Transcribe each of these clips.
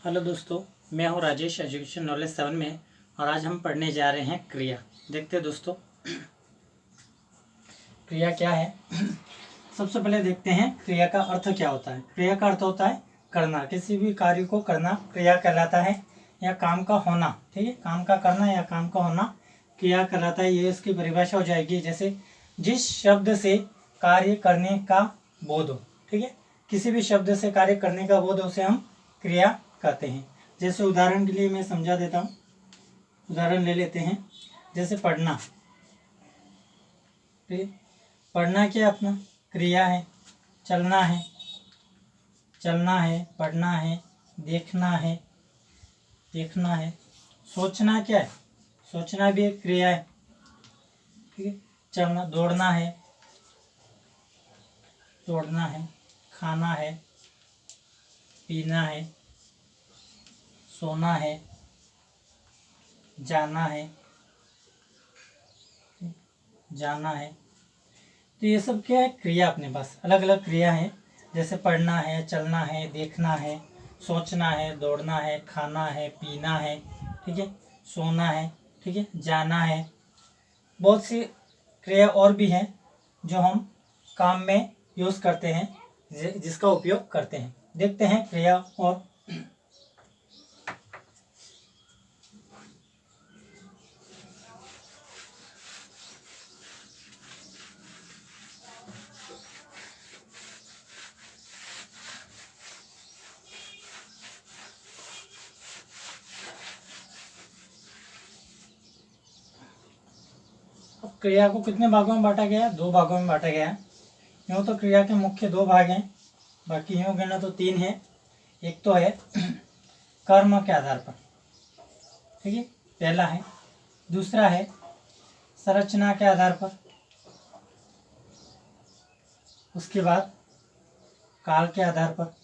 Hello दोस्तों, मैं हूं राजेश एजुकेशन नॉलेज 7 में। और आज हम पढ़ने जा रहे हैं क्रिया। देखते हैं दोस्तों, क्रिया क्या है। सबसे पहले देखते हैं क्रिया का अर्थ क्या होता है। क्रिया का अर्थ होता है करना, किसी भी कार्य को करना क्रिया कहलाता है, या काम का होना। ठीक है, काम का करना या काम का होना क्रिया कहलाता है। ये इसकी परिभाषा हो जाएगी, जैसे जिस शब्द से कार्य करने का बोध हो। ठीक है, किसी भी शब्द से कार्य करने का बोध हो उसे हम क्रिया कहते हैं। जैसे उदाहरण के लिए मैं समझा देता हूँ, उदाहरण ले लेते हैं। जैसे पढ़ना, ठीक है, पढ़ना क्या अपना क्रिया है। चलना है, चलना है, पढ़ना है, देखना है, देखना है। सोचना क्या है, सोचना भी एक क्रिया है। ठीक है, चलना, दौड़ना है, दौड़ना है, खाना है, पीना है, सोना है, जाना है, जाना है। तो ये सब क्या है, क्रिया अपने पास अलग अलग क्रिया है। जैसे पढ़ना है, चलना है, देखना है, सोचना है, दौड़ना है, खाना है, पीना है, ठीक है, सोना है, ठीक है, जाना है। बहुत सी क्रिया और भी हैं जो हम काम में यूज़ करते हैं, जिसका उपयोग करते हैं। देखते हैं क्रिया और क्रिया को कितने भागों में बांटा गया है, 2 भागों में बांटा गया है। यूँ तो क्रिया के मुख्य 2 भाग हैं, बाकी यूँ गिना तो 3 है। एक तो है कर्म के आधार पर, ठीक है, पहला है। दूसरा है संरचना के आधार पर, उसके बाद काल के आधार पर।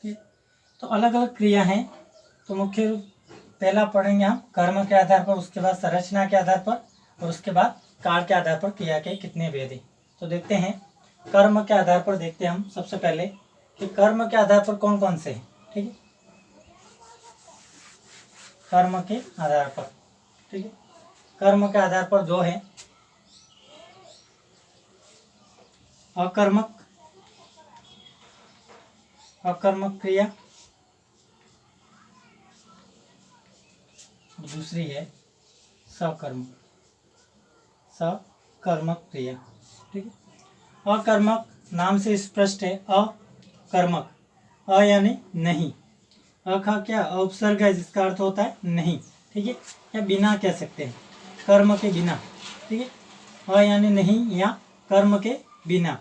ठीक, तो अलग अलग क्रिया हैं। तो मुख्य रूप पहला पढ़ेंगे हम कर्म के आधार पर, उसके बाद संरचना के आधार पर, और उसके बाद काल के आधार पर क्रिया के कितने भेद हैं। तो देखते हैं कर्म के आधार पर। देखते हैं हम सबसे पहले कि कर्म के आधार पर कौन कौन से हैं। ठीक है, कर्म के आधार पर, ठीक है, कर्म के आधार पर 2 हैं, अकर्मक, अकर्मक क्रिया, दूसरी है सकर्मक, सकर्मक क्रिया। ठीक है, अकर्मक नाम से स्पष्ट है, अकर्मक, अ यानी नहीं, अ का क्या उपसर्ग है जिसका अर्थ होता है नहीं। ठीक है, या बिना कह सकते हैं, कर्म के बिना। ठीक है, अ यानी नहीं या कर्म के बिना।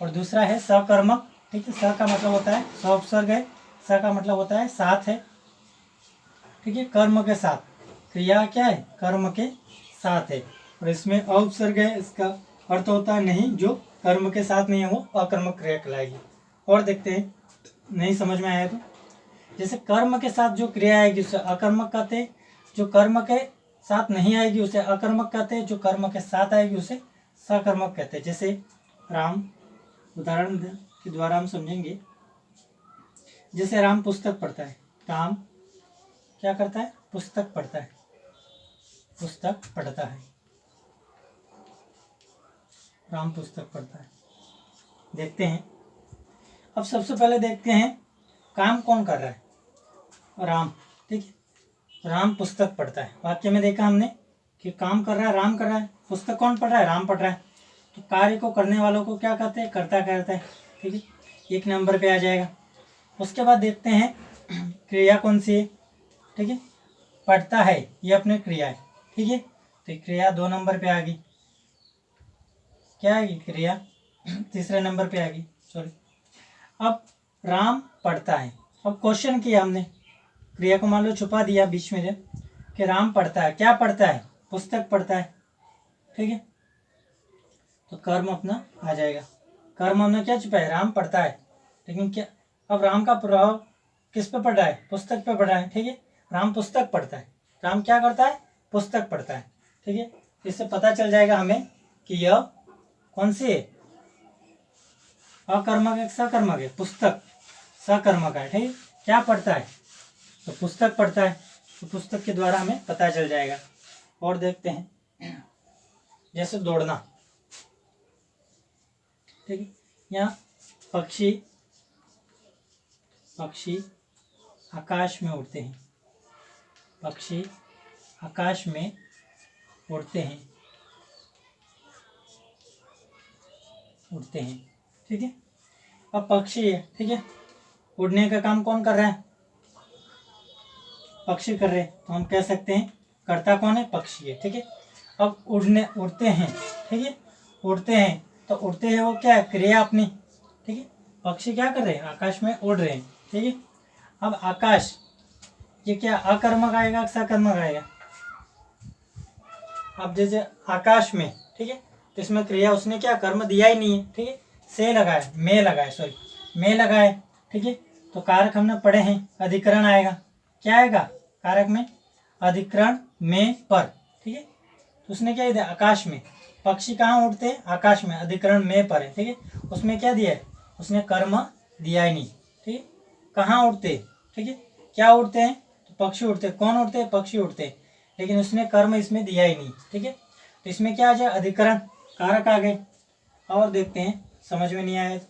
और दूसरा है सकर्मक। ठीक है, स का मतलब होता है, स उपसर्ग है, स का मतलब होता है साथ है। ठीक है, कर्म के साथ, क्रिया क्या है, कर्म के साथ है। और इसमें उपसर्ग है, इसका अर्थ होता है नहीं, जो कर्म के साथ नहीं है वो अकर्मक क्रिया कहलाएगी। और देखते हैं, नहीं समझ में आया तो, जैसे कर्म के साथ जो क्रिया आएगी उसे अकर्मक कहते हैं, जो कर्म के साथ नहीं आएगी उसे अकर्मक कहते हैं, जो कर्म के साथ आएगी उसे सकर्मक कहते हैं। जैसे राम, उदाहरण के द्वारा हम समझेंगे। जैसे राम पुस्तक पढ़ता है, राम क्या करता है, पुस्तक पढ़ता है, पुस्तक पढ़ता है, राम पुस्तक पढ़ता है। देखते हैं, अब सबसे पहले देखते हैं काम कौन कर रहा है, राम। ठीक है, राम पुस्तक पढ़ता है। वाक्य में देखा हमने कि काम कर रहा है, राम कर रहा है, पुस्तक कौन पढ़ रहा है, राम पढ़ रहा है। तो कार्य को करने वालों को क्या कहते हैं, कर्ता कहते हैं। ठीक है, 1 नंबर पे आ जाएगा। उसके बाद देखते हैं क्रिया कौन सी है। ठीक है, पढ़ता है, ये अपने क्रिया है। ठीक है, तो क्रिया 2 नंबर पे आ गई। क्या आएगी, क्रिया 3रे नंबर पे आ गई, सॉरी। अब राम पढ़ता है। अब क्वेश्चन किया हमने, क्रिया को मान लो छुपा दिया बीच में कि राम पढ़ता है, क्या पढ़ता है, पुस्तक पढ़ता है। ठीक है, तो कर्म अपना आ जाएगा। कर्म हमने क्या छुपा है, राम पढ़ता है। लेकिन क्या, अब राम का प्रभाव किस पे पड़ रहा है, पुस्तक पे पड़ रहा है। ठीक है, राम पुस्तक पढ़ता है, राम क्या करता है, पुस्तक पढ़ता है। ठीक है, इससे पता चल जाएगा हमें कि यह कौन सी है, अकर्मक है सकर्मक है, पुस्तक सकर्मक है, ठीक है। क्या पढ़ता है? तो पुस्तक पढ़ता है, तो पुस्तक के द्वारा हमें पता चल जाएगा। और देखते हैं, जैसे दौड़ना, ठीक है। यहाँ पक्षी आकाश में उड़ते हैं, पक्षी आकाश में उड़ते हैं, ठीक है। अब पक्षी है, ठीक है, उड़ने का काम कौन कर रहा है? पक्षी कर रहे हैं, तो हम कह सकते हैं कर्ता कौन है? पक्षी है, ठीक है। अब उड़ते हैं, ठीक है, उड़ते हैं, तो उड़ते हैं वो क्या है? क्रिया अपनी, ठीक है। पक्षी क्या कर रहे हैं? आकाश में उड़ रहे हैं, ठीक है। अब आकाश, ये क्या अकर्मक आएगा, सकर्मक आएगा? अब जैसे आकाश में, ठीक है, तो इसमें क्रिया उसने क्या कर्म दिया ही नहीं है, ठीक है। से लगाए, में लगाए, सॉरी में लगाए, ठीक है। तो कारक हमने पढ़े हैं, अधिकरण आएगा। क्या आएगा कारक में? अधिकरण में पर, ठीक है। तो उसने क्या दिया? आकाश में। पक्षी कहाँ उड़ते हैं? आकाश में, अधिकरण में पर है, ठीक है। उसमें क्या दिया है? उसने कर्म दिया ही नहीं, ठीक है। कहाँ उड़ते, ठीक है, क्या उड़ते हैं? तो पक्षी उड़ते हैं। कौन उड़ते हैं? पक्षी उड़ते हैं, लेकिन उसने कर्म इसमें दिया ही नहीं, ठीक है। तो इसमें क्या आ जाए? अधिकरण, कारक आ गए। और देखते हैं, समझ में नहीं आया तो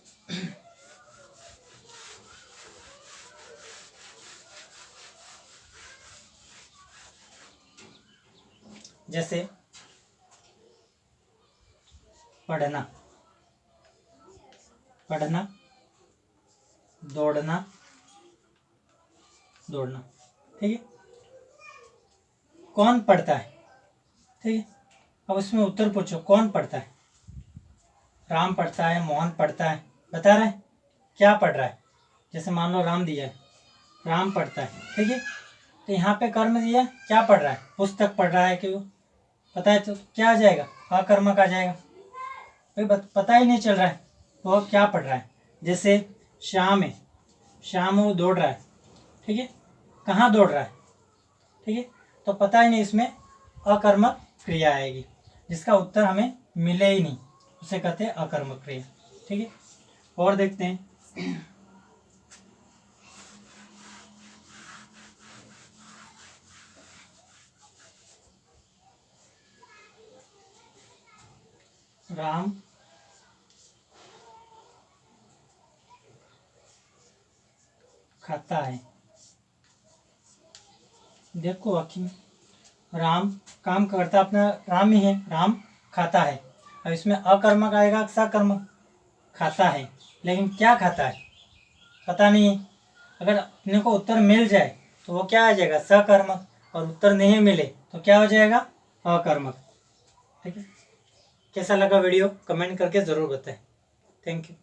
जैसे पढ़ना, दौड़ना, ठीक है। कौन पढ़ता है? ठीक है। अब इसमें उत्तर पूछो, कौन पढ़ता है? राम पढ़ता है, मोहन पढ़ता है, बता रहा है क्या पढ़ रहा है। जैसे मान लो राम दिया है, राम पढ़ता है, ठीक है। तो यहाँ पे कर्म दिया, क्या पढ़ रहा है? पुस्तक पढ़ रहा है, क्यों पता है तो क्या आ जाएगा? अकर्मक आ जाएगा। भाई पता ही नहीं चल रहा है तो वो क्या पढ़ रहा है। जैसे श्याम है, श्याम वो दौड़ रहा है, ठीक है, कहाँ दौड़ रहा है, ठीक है। तो पता ही नहीं, इसमें अकर्मक क्रिया आएगी, जिसका उत्तर हमें मिले ही नहीं, उसे कहते हैं अकर्मक क्रिया, ठीक है। और देखते हैं, राम खाता है। देखो वाक्य में राम काम करता अपना, राम ही है, राम खाता है। अब इसमें अकर्मक आएगा, सकर्मक? खाता है, लेकिन क्या खाता है पता नहीं है। अगर अपने को उत्तर मिल जाए तो वो क्या आ जाएगा? सकर्मक, और उत्तर नहीं मिले तो क्या हो जाएगा? अकर्मक, ठीक है। कैसा लगा वीडियो? कमेंट करके ज़रूर बताएं। Thank you.